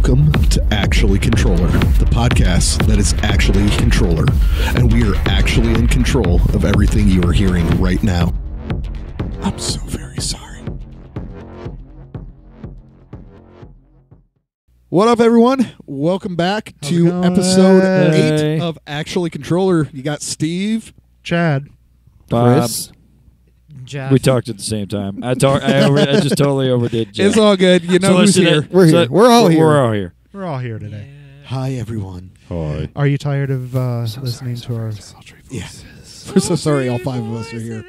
Welcome to Actually Controller, the podcast that is actually Controller, and we are actually in control of everything you are hearing right now. I'm so very sorry. What up, everyone? Welcome back to episode 8 of Actually Controller. You got Steve, Chad, Bob, Chris, Jeff. We talked at the same time. I just totally overdid Jeff. It's all good. You know who's here. We're here. We're all here. We're all here. We're all here today. Yeah. Hi, everyone. Hi. Are you tired of listening to our sultry voices? Yeah. We're so sorry all 5 of us are here.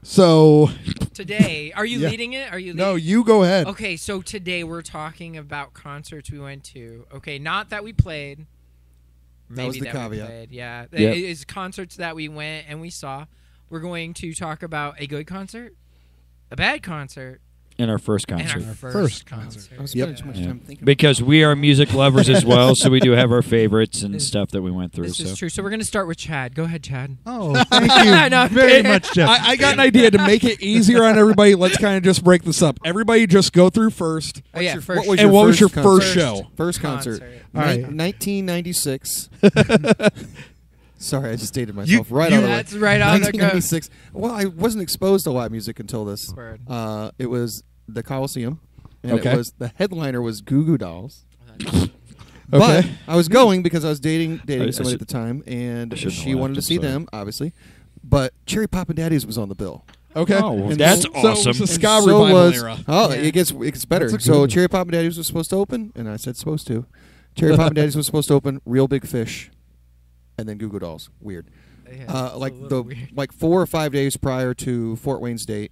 So today, are you leading it? Are you leading? No, you go ahead. Okay, so today we're talking about concerts we went to. Okay, not that we played. That was the caveat. Played. Yeah, yep. It's concerts that we went and we saw. We're going to talk about a good concert, a bad concert, and our first concert. And our first concert. I was spending too much time thinking because we are music lovers as well, so we do have our favorites and stuff that we went through. This is true. So we're going to start with Chad. Go ahead, Chad. Oh, thank you No, very much, Jeff. I got an idea to make it easier on everybody. Let's kind of just break this up. Everybody just go through first. Oh, yeah, first. What was your first show? First concert. All right. 1996. Sorry, I just dated myself right out of the way. That's right on the 1996. Well, I wasn't exposed to live music until this. Word. It was the Coliseum, and Okay. it was the headliner was Goo Goo Dolls. Okay. But I was going because I was dating somebody at the time, and she wanted to see them, obviously. But Cherry Poppin' Daddies was on the bill. Okay. Oh, well, And that's so awesome. it was a ska And revival was, era. Oh, Yeah. it gets better. That's a So good Cherry Poppin' Daddies was supposed to open, and I said supposed to. Cherry Poppin' Daddies was supposed to open. Real Big Fish, and then Goo Goo Dolls. Weird. Yeah, Like it's a little weird. 4 or 5 days prior to Fort Wayne's date,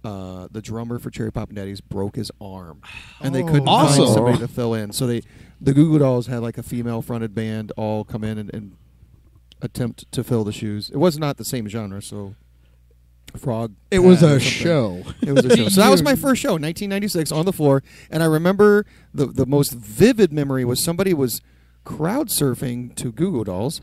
the drummer for Cherry Poppin' Daddies broke his arm, and they couldn't Awesome. find somebody to fill in. So the Goo Goo Dolls had like a female-fronted band all come in and attempt to fill the shoes. It was not the same genre, so Frog. It was Hat or a something. show. It was a show. So that was my first show, 1996, on the floor. And I remember the most vivid memory was somebody was crowd surfing to Goo Goo Dolls,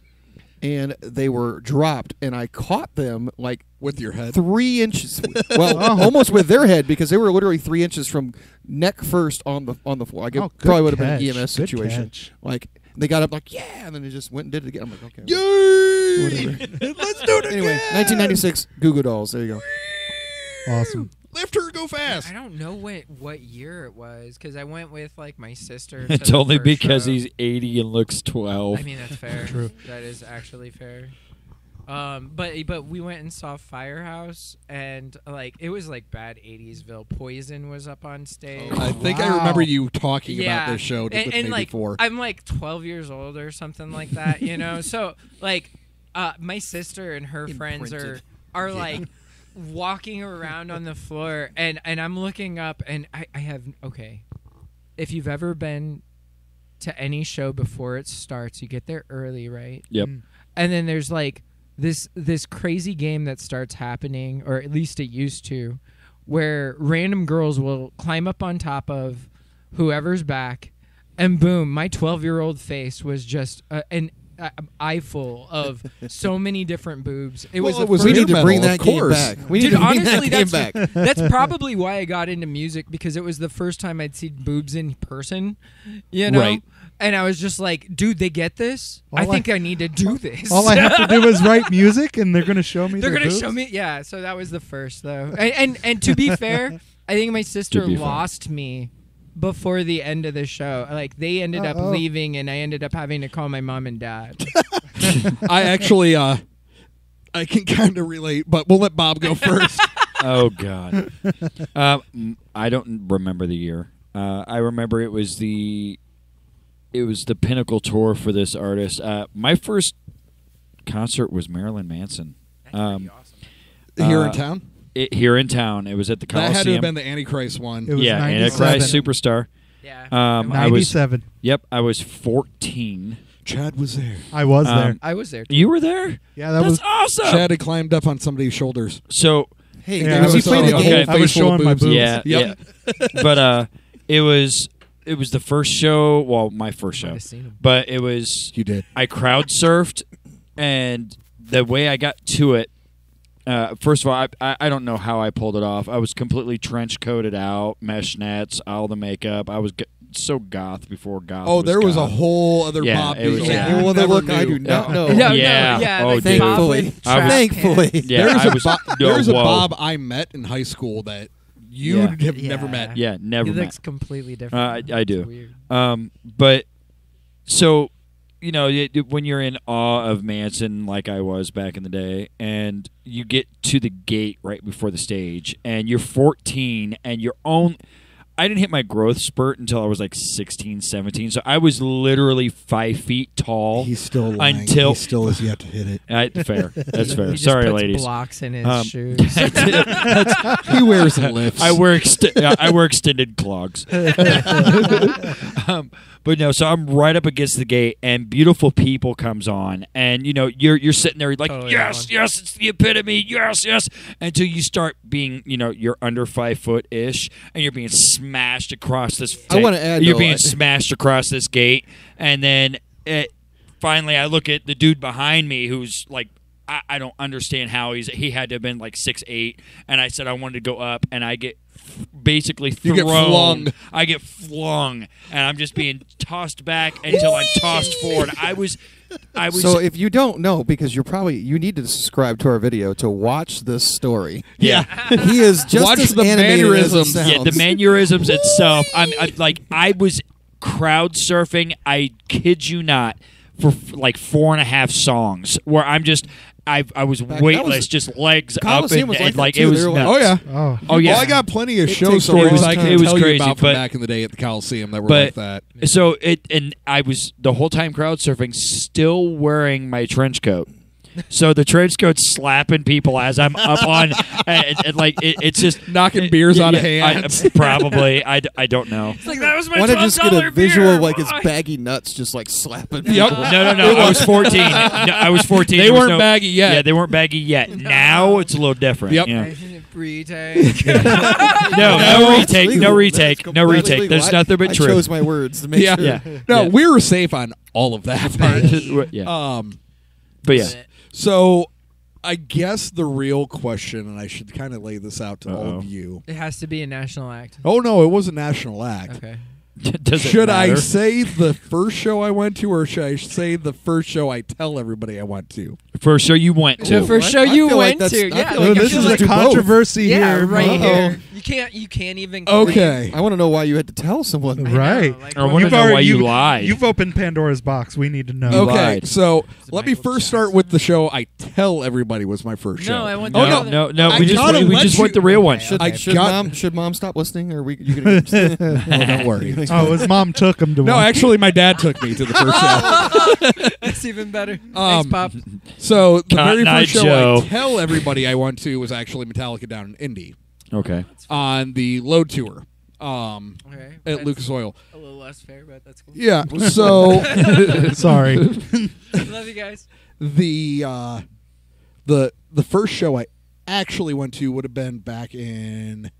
and they were dropped, and I caught them like With your head. 3 inches. Well, almost with their head, because they were literally 3 inches from neck first on the floor. Like it probably would have been an EMS situation. Like they got up like, yeah, and then they just went and did it again. I'm like, okay. Yay! Whatever. Let's do it Anyway, again! 1996, Goo Goo Dolls. There you go. Awesome. Lift her, go fast. I don't know what year it was because I went with like my sister. It's to the only first because show. he's 80 and looks 12. I mean, that's fair. True. That is actually fair. But we went and saw Firehouse, and like it was like bad 80'sville. Poison was up on stage. I think I remember you talking about this show with and me like before. I'm like 12 years old or something like that, you know. So like, my sister and her friends are like walking around on the floor, and I'm looking up, and I have if you've ever been to any show before it starts, you get there early, right? Yep. And then there's like this crazy game that starts happening, or at least it used to, where random girls will climb up on top of whoever's back, and boom, my 12-year-old face was just an eye full of so many different boobs. It was. We need to bring that game back. We need Dude, to bring honestly, that game back. that's probably why I got into music, because it was the first time I'd seen boobs in person, you know? Right. And I was just like, dude, they get this? I think I need to do this. All I have to do is write music, and they're going to show me. They're going to show me, yeah. So that was the first, though. And to be fair, I think my sister lost me before the end of the show. Like, they ended up leaving, and I ended up having to call my mom and dad. I actually, I can kind of relate, but we'll let Bob go first. Oh, God. I don't remember the year. I remember it was the pinnacle tour for this artist. My first concert was Marilyn Manson. That's pretty awesome. Here in town? Here in town. It was at the Coliseum. That had to have been the Antichrist one. It was yeah, 97. Antichrist Superstar. Yeah. 97. I was 14. Chad was there. I was there. I was there, too. You were there? Yeah, That's awesome. Chad had climbed up on somebody's shoulders. So, Hey, Yeah, was I he was playing the okay. game? I was showing my boobs. yeah, Yep. yeah. But it was the first show. Well, my first show. I've seen him. But it was. You did. I crowd surfed, and the way I got to it, First of all, I don't know how I pulled it off. I was completely trench coated out, mesh nets, all the makeup. I was so goth before goth. Oh, there was a goth. whole other Bob. it was Visual. Yeah. You Well, the never look I knew. do not know. Yeah. Oh, like dude. Bob Thankfully. with trap Thankfully. pants. Yeah, There's I a was. there's a whoa. Bob I met in high school that you Yeah. have Yeah. never met. Yeah, never He met. looks completely different. I do. It's weird. But so when you're in awe of Manson, like I was back in the day, and you get to the gate right before the stage, and you're 14, and I didn't hit my growth spurt until I was like 16, 17. So I was literally 5 feet tall. He's still lying. Until- He still has yet to hit it. Fair. That's fair. He just Sorry, puts ladies. blocks in his shoes. He wears lifts. I wear extended clogs. But no, so I'm right up against the gate, and Beautiful People comes on, and you're sitting there like, Totally yes, it's the epitome, yes, until you start being, you're under 5 foot ish, and you're being smashed across this. I wanna add, you're though, being smashed across this gate, and then finally I look at the dude behind me who's like. I don't understand how he had to have been like 6'8", and I said I wanted to go up, and I get basically thrown. You get flung. I get flung, and I'm just being tossed back until I'm tossed forward. I was. So if you don't know, because you need to subscribe to our video to watch this story. Yeah. He is just Watch as the animated as it mannerisms. sounds. Yeah, the mannerisms itself. I was crowd surfing. I kid you not, for like 4.5 songs where I'm just. I was weightless, just legs Coliseum up, was and like that it too. was They were like- nuts. Oh yeah. Oh, Oh yeah. Well, I got plenty of It show takes a stories long I time. can It was tell crazy, you about from but- back in the day at the Coliseum that were But- like that. So I was the whole time crowd surfing, still wearing my trench coat. So the trench coat's slapping people as I'm up on, and like it's just Knocking beers out of hands. Probably, I don't know. It's like, that was my I want to just get a $12 visual beer. of like his Why? baggy nuts just like slapping. Yep. people. No. I was 14. No, I was 14. They There was weren't no- baggy yet. Yeah, they weren't baggy yet. Now it's a little different. Yep. Yeah. Retake. No It's retake. legal. No That's retake. No completely retake. legal. There's nothing but I truth. chose my words to make Yeah. sure. Yeah. No, Yeah. we were safe on all of that part. Yeah. But yeah. So I guess the real question, and I should kind of lay this out to all of you. It has to be a national act. Oh no, it was a national act. Okay. Does it Should I matter? say the first show I went to, or should I say the first show I tell everybody I went to? For sure you went to. The first show I you feel like went that's- to. I Yeah. feel Oh, like this I is should a do both. controversy Yeah, here. right Uh-oh. here. You can't even. Okay. I want to know why you had to tell someone. Right. I want to know why you lied. You've opened Pandora's box. We need to know. Okay, lied. so It's let me Michael first start with the show I tell everybody was my first show. No, I want. No, the no, other- no. I We just gotta we let just you- went the real one. Should, I should got- mom stop listening? Or are we? You gonna? Oh, don't worry. Oh, his mom took him to No, one. actually, my dad took me to the first show. That's even better. Thanks, Pop. So the Cotton very Eye first show Joe. I tell everybody I went to was actually Metallica down in Indy Okay. on the Load Tour Okay. at That's Lucas Oil. a little less fair, but that's cool. Yeah, so Sorry. Love you guys. the first show I actually went to would have been back in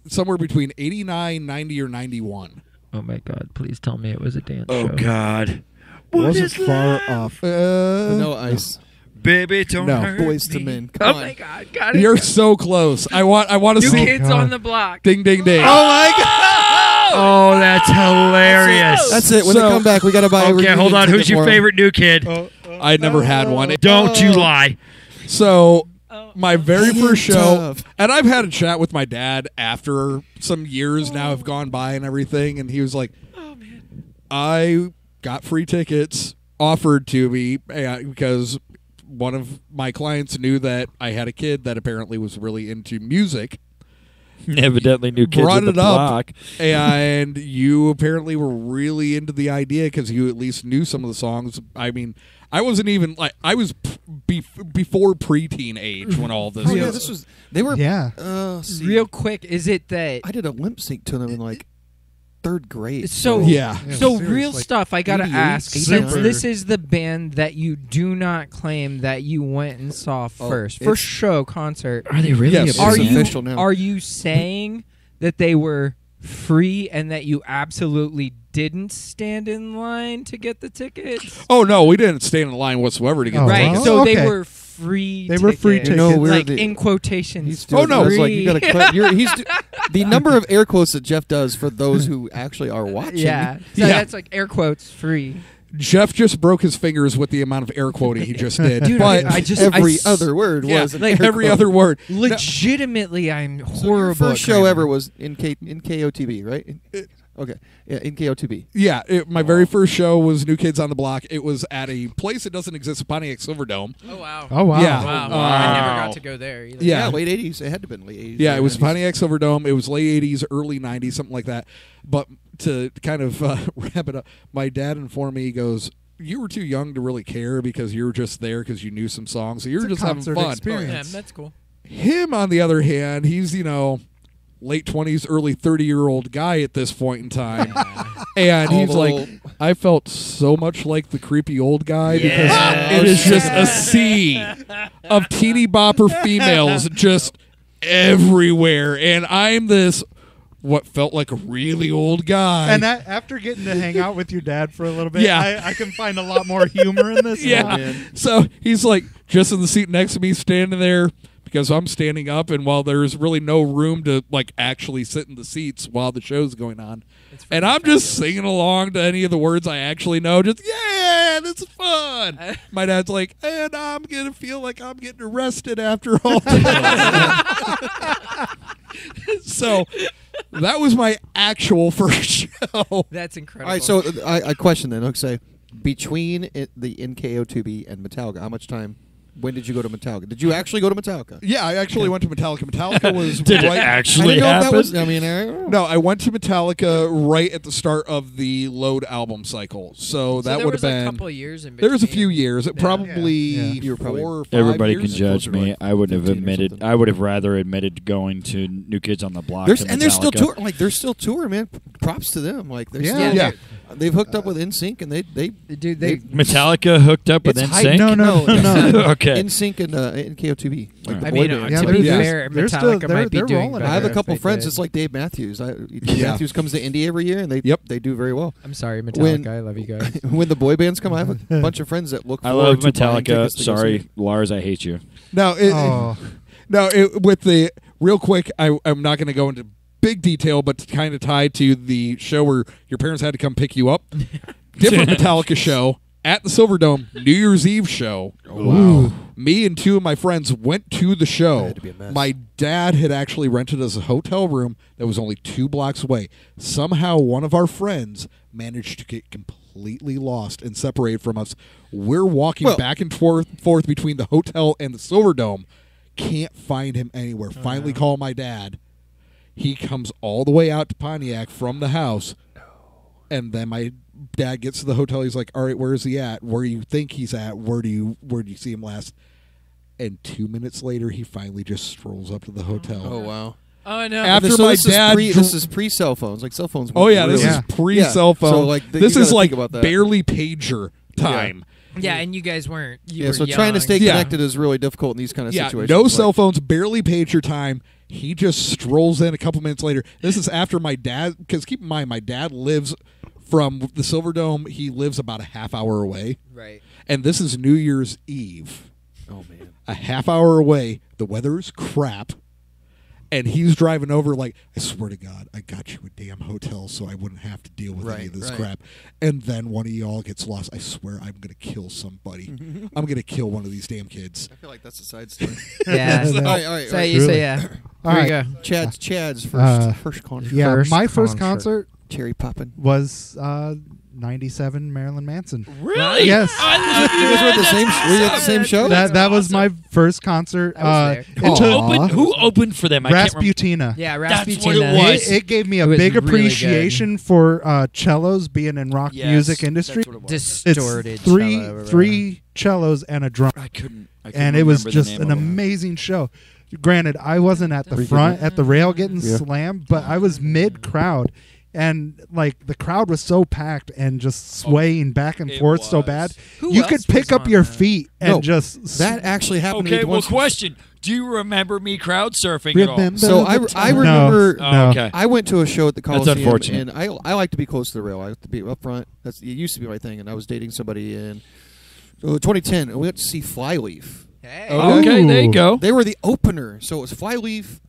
somewhere between 89, 90, or 91. Oh my God! Please tell me it was a dance Oh God. Wasn't far off. No ice. Baby, don't No. hurt Boys to me. men. Oh Come my on. God! Got it. You're so close. I want to New see. Kids God. on the Block. Ding, ding, ding. my God. Oh, that's hilarious. That's it. When So- they come back, we got to buy. a Okay, reunion hold on. ticket Who's your for 'em. favorite new kid? I never had one. Don't you lie. So Oh. my very Hang first show, tough. and I've had a chat with my dad after some years now have gone by and everything, and he was like, Oh man. I got free tickets offered to me because one of my clients knew that I had a kid that apparently was really into music. Evidently, new kids Brought on the it up. block. And you apparently were really into the idea because you at least knew some of the songs. I mean, I wasn't even like I was before preteen age when all this. Oh yeah, was. this was. They were. Yeah. See, Real quick, is it that? I did a lip sync to them in like third grade. So Yeah. So serious, real like stuff. I gotta 88, ask. 89. Since this is the band that you do not claim that you went and saw first it's- show concert, Are they really? Yes. are It's you official now. are you saying that they were free and that you absolutely didn't stand in line to get the tickets? Oh no, we didn't stand in line whatsoever to get Oh, the Right. tickets. So okay. they were free. They were free tickets. tickets. No, we're like the- in quotations. He's doing, no. I was like, free. you gotta clip. The number of air quotes that Jeff does for those who actually are watching. Yeah, so Yeah. that's like air quotes free. Jeff just broke his fingers with the amount of air quoting he just did. Dude, but I just Every I other word yeah, was an like air every quote. other word. legitimately, I'm So your horrible. first at show grammar. ever was in KOTB, right? Okay, yeah, in KOTB. Yeah, my very first show was New Kids on the Block. It was at a place that doesn't exist, the Pontiac Silverdome. Oh wow. Oh wow. Yeah. Wow. Wow. I never got to go there either. Yeah. late '80s. It had to have been late '80s. Yeah, it was 90s. Pontiac Silverdome. It was late 80s, early 90s, something like that. But to kind of wrap it up, my dad informed me, he goes, you were too young to really care because you were just there because you knew some songs. So you were It's a just having concert fun. experience. Yeah, that's cool. Him, on the other hand, he's, late 20s, early 30-year-old guy at this point in time. And All he's the like, little- I felt so much like the creepy old guy Yeah. because it is just a sea of teeny bopper females just everywhere. And I'm this, what felt like a really old guy. And after getting to hang out with your dad for a little bit, Yeah. I can find a lot more humor in this. Yeah. now. man. So he's like just in the seat next to me, standing there because I'm standing up, and while there's really no room to like actually sit in the seats while the show's going on, and I'm just singing along to any of the words I actually know, just yeah, this is fun. My dad's like, and I'm gonna feel like I'm getting arrested after all this. So that was my actual first show. That's incredible. All right, so I question then. Let's say between the NKO2B and Metallica, how much time? When did you go to Metallica? Did you actually go to Metallica? Yeah, I actually went to Metallica. Metallica was Did it right. I actually didn't know if happen? that was. I mean, I don't know. No, I went to Metallica right at the start of the Load album cycle. So that there would was have a been. couple of years in between. There was a few years. It probably Yeah. You were probably- 4 or 5 Everybody years. can judge closer to me. like I would have 15 or admitted. something. I would have rather admitted going to New Kids on the Block. There's, than and they're still Metallica. touring. Like they're still touring, man. Props to them. Like they're Yeah. still. Yeah. They've hooked up with NSYNC, and they Dude, they Metallica hooked up with It's hype. NSYNC. No. Okay. NSYNC and KO2B. Like the I boy mean, band. Yeah, to they're- be yeah. fair, they're Metallica still- might be they're doing rolling. better I have a if couple they friends. did. It's like Dave Matthews. Dave Yeah. Matthews comes to Indy every year, and they Yep. they do very well. I'm sorry, Metallica. When- I love you guys. When the boy bands come, I have a bunch of friends that look I forward love to buying Metallica. tickets to go see Sorry, it. Lars, I hate you. No, with the real quick, I'm not going to go into big detail, but to kind of tie to the show where your parents had to come pick you up. Different Metallica show at the Silverdome, New Year's Eve show. Wow. Me and 2 of my friends went to the show. Had to be a mess. My dad had actually rented us a hotel room that was only 2 blocks away. Somehow one of our friends managed to get completely lost and separated from us. We're walking Well- back and forth between the hotel and the Silverdome. Can't find him anywhere. Finally call my dad. He comes all the way out to Pontiac from the house. And then my dad gets to the hotel. He's like, all right, where is he at? Where do you think he's at? Where do you see him last? And 2 minutes later, he finally just strolls up to the hotel. Oh wow. Oh no! After So my this dad this is pre-cell phones. Like cell phones. Oh yeah, weren't this really- is pre-cell phone. So like this you is gotta like think about that. barely pager time. yeah, and you guys weren't. You Yeah, were so trying to young. stay Yeah. connected is really difficult in these kind of Yeah, situations. no Like, cell phones, barely pager time. He just strolls in a couple minutes later. This is after my dad, because keep in mind, my dad lives from the Silverdome. He lives about a half hour away, Right. and this is New Year's Eve. Oh man. A half hour away. The weather is crap. And he's driving over like, I swear to God, I got you a damn hotel so I wouldn't have to deal with any Right, of this right. crap. And then one of y'all gets lost. I swear I'm going to kill somebody. I'm going to kill one of these damn kids. I feel like that's a side story. Yeah. all right. So you say yeah. All Here right. you go. Chad's first concert. Yeah, First my first concert. concert Cherry popping. was 97 Marilyn Manson. Really? Yes. I You guys were at the same. Were you at the same show? That was my first concert. I was there. It took Who opened for them? I can't remember. Rasputina. Yeah, That's Rasputina. what it was. It gave me a It was big really appreciation for cellos being in rock Yes, music that's industry. what it was. Distorted. It's cello. three cellos and a drum, I couldn't and it was remember the just name an of it. amazing show. Granted, I wasn't at the Pretty front good. at the rail getting Yeah. slammed, but I was mid crowd, and like the crowd was so packed and just swaying back and it forth so was. bad, Who you else could pick was up on your that? feet and No, just That actually happened to Okay, me well, once. question. Do you remember me crowd surfing at all? remember. So the I time. remember. Oh, No. okay. I went to a show at the Coliseum, unfortunate. and I like to be close to the rail. I like to be up front. It used to be my thing, and I was dating somebody in 2010, and we went to see Flyleaf. Hey. Okay, there you go. They were the opener, so it was Flyleaf,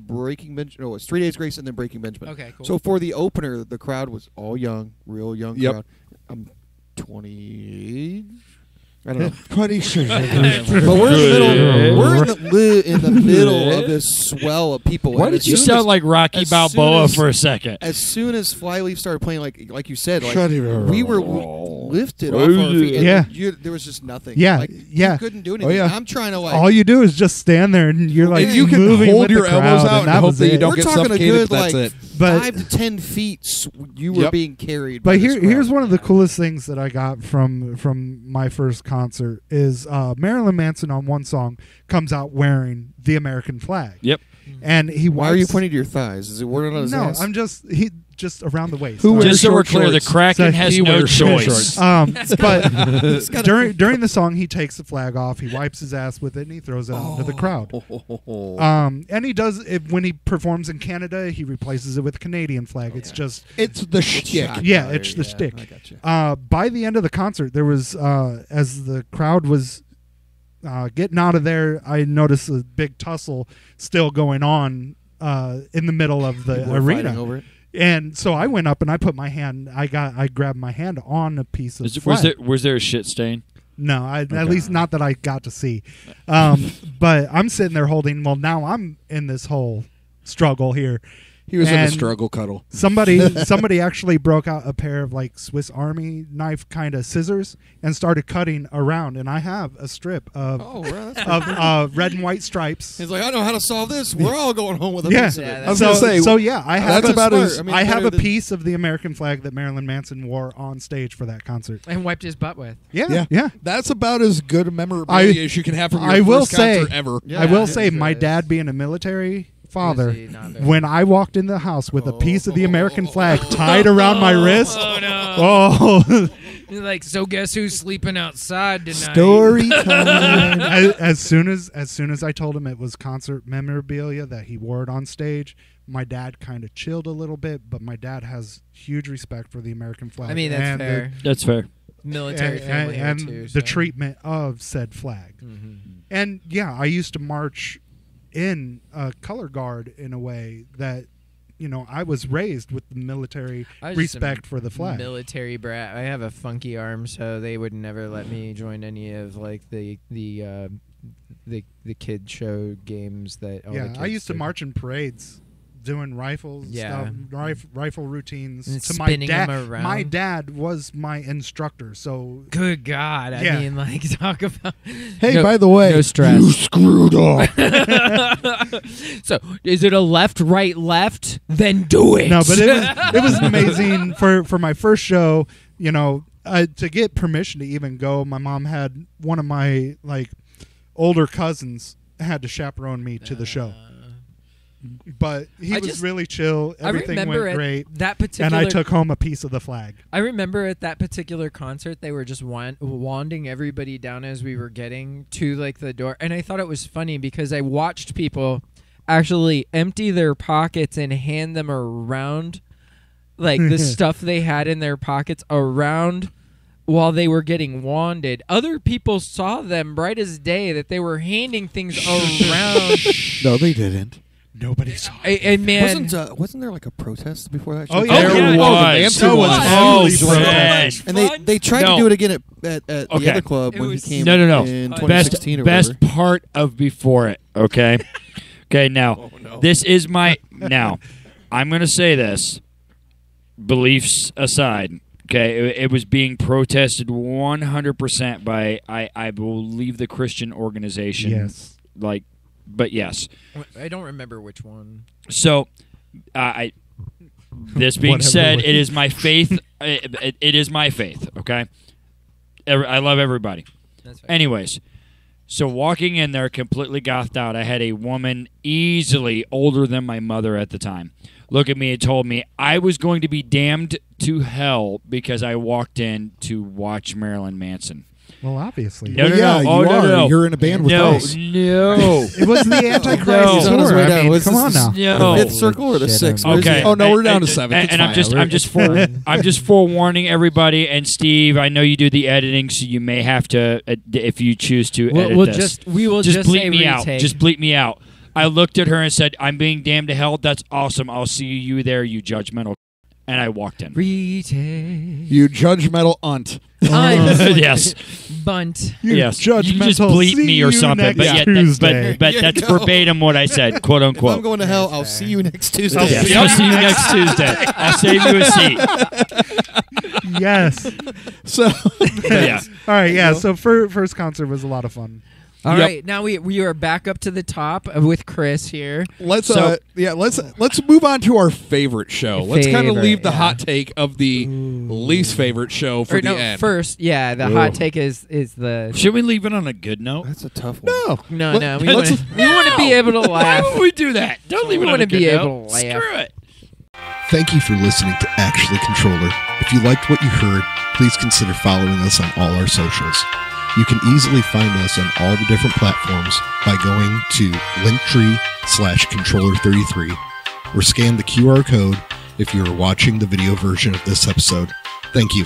Breaking Benjamin. No, it was 3 Days Grace and then Breaking Benjamin. Okay, cool. So for the opener, the crowd was all young, real young Yep. crowd. I'm 28. I don't know. Pretty sure. But we're in the middle. We're in the middle of this swell of people. Why And did as you soon sound as- like Rocky as soon Balboa as- for a second? As soon as Flyleaf started playing, like you said, like Shuddy- we were lifted off our feet. And Yeah. there was just nothing. Yeah, like, yeah. You couldn't do anything. yeah. I'm trying to like. All you do is just stand there and you're like And you can moving hold with your the crowd, elbows out and that hope was that you it. don't we're get talking a suffocated, good but that's like it. But- 5 to 10 feet. You were Yep. being carried. But by this here's crowd. one of the coolest things that I got from my first concert is Marilyn Manson on one song comes out wearing the American flag. Yep. And he Why are you wipes- pointing to your thighs? Is it worded on his No, ass? I'm just around the waist. Who wears Just so we're short clear, the shorts? Kraken So has he no wears short choice. shorts. But during the song, he takes the flag off, he wipes his ass with it, and he throws it out into the crowd. And he does it when he performs in Canada. He replaces it with a Canadian flag. It's just It's the shtick. yeah, it's the shtick. I got you. By the end of the concert, there was as the crowd was getting out of there, I noticed a big tussle still going on in the middle of the People were fighting arena. over it. And so I went up and I put my hand. I grabbed my hand on a piece of flag. Was there a shit stain? No, at least not that I got to see. But I'm sitting there holding. Well, now I'm in this whole struggle here. He was in a And struggle cuddle. Somebody actually broke out a pair of like Swiss Army knife kind of scissors and started cutting around. And I have a strip of Oh, well, that's red and white stripes. He's like, I know how to solve this. We're all going home with a Yeah. piece of Yeah, it. I was So, gonna say, so yeah, I have that's about smart. as I mean, I have better a than- piece of the American flag that Marilyn Manson wore on stage for that concert. And wiped his butt with. Yeah. That's about as good a memorabilia as you can have from your I first will say- concert ever. Yeah, I will it say, is, my it is. dad being a military father, Was he not very- when I walked in the house with a piece of the American flag tied around my wrist, Oh no! oh, You're like, so guess who's sleeping outside tonight? Story time. as soon as I told him it was concert memorabilia that he wore it on stage, my dad kind of chilled a little bit. But my dad has huge respect for the American flag. I mean, that's and fair. That's fair. Military family and here too. the so. treatment of said flag. Mhm. And yeah, I used to march in a color guard in a way that, I was raised with the military I was just a respect for the flag. Military brat. I have a funky arm, so they would never let me join any of like the kid show games that. All the Yeah, kids I used to did. march in parades, doing rifles, Yeah. stuff, rifle routines. And to my spinning dad, them around. my dad was my instructor, so Good God! I Yeah. mean, like, talk about. Hey, No- by the way, no stress. you screwed up. So, is it a left, right, left? Then do it. no, but it was amazing for my first show. To get permission to even go, my mom had one of my older cousins had to chaperone me to the show. But he I was just- really chill. I Everything remember went at great. that particular. And I took home a piece of the flag. I remember at that particular concert, they were just wanding everybody down as we were getting to the door, and I thought it was funny because I watched people actually empty their pockets and hand them around, the stuff they had in their pockets around while they were getting wanded. Other people saw them bright as day that they were handing things around. No, they didn't. Nobody saw And man, Wasn't there like a protest before that? Oh, show? yeah. There yeah. was. That was Oh, huge man. protest. And they tried No. to do it again at the Okay. other club It when he was- came No. in Best- 2016 or Best whatever. part of before it. Okay. Okay. Now, this is my. Now, I'm going to say this. Beliefs aside. Okay, it was being protested 100% by I believe the Christian organization. Yes. But yes. I don't remember which one. So, this being Whatever said, way. it is my faith. It is my faith. Okay, I love everybody. That's right. Anyways, so walking in there completely gothed out, I had a woman easily older than my mother at the time look at me and told me I was going to be damned to hell because I walked in to watch Marilyn Manson. Well, obviously. No, no, yeah, no. Oh, you no, are. no. You're in a band with No, us. no. It was the Antichrist He's on his tour. way I down. mean, Was come this on now. No. The fifth circle or the Shit, sixth? I'm- Where's he Okay. at? Oh, no, we're down to 7. And, It's and I'm fine. just, I'm just forewarning everybody. And Steve, I know you do the editing, so you may have to, if you choose to edit We'll this. we will just just bleep say me out. retake. Just bleep me out. I looked at her and said, "I'm being damned to hell. That's awesome. I'll see you there, you judgmental." And I walked in. retake. You judgmental unt. Yes. Bunt. You Yes. You just judgmental. bleep See me or you something. next But yeah, Tuesday. but Yeah, that's no. verbatim what I said, quote If I'm unquote. going to hell, I'll see you next Tuesday. I'll Yes, see I'll see you next Tuesday. I'll save you a seat. Yes. So Yeah. All right. Yeah. So first concert was a lot of fun. All Yep. right, now we are back up to the top with Chris here. let's So- let's move on to our favorite show. Let's kind of Favorite, leave the yeah. hot take of the least favorite show for Or the no, end. first, yeah, the hot take is the Should we leave it on a good note? That's a tough one. No, no. We let's- want to be able to Why laugh. would we do that? Don't leave it We on a wanna good be note. able to laugh. Screw it. Thank you for listening to Actually Controller. If you liked what you heard, please consider following us on all our socials. You can easily find us on all the different platforms by going to linktree/controller33 or scan the QR code if you are watching the video version of this episode. Thank you.